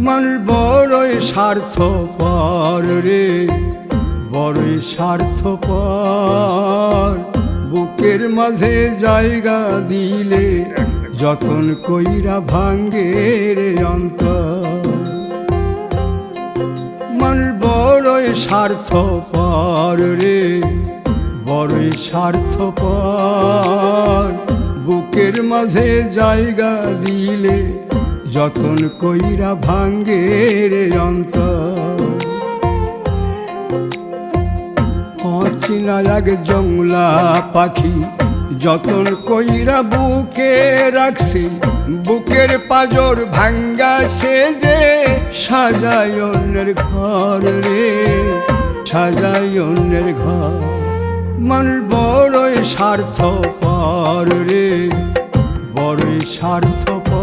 মানুষ বড়ই স্বার্থপর রে, বড়ই স্বার্থপর। বুকের মাঝে জায়গা দিলে যতন কইরা ভাঙ্গে রে অন্তর। মানুষ বড়ই স্বার্থপর রে, বড়ই স্বার্থপর। বুকের মাঝে জায়গা দিলে যতন কইরা ভাঙ্গে রে অন্তর। অচিনা এক জংলা পাখি যতন কইরা বুকে রাখছি, বুকের পাজর ভাঙ্গা সে যে সাজায় অন্যের ঘর রে, সাজায় অন্যের ঘর। মানুষ বড়ই স্বার্থপর রে, বড়ই স্বার্থপর।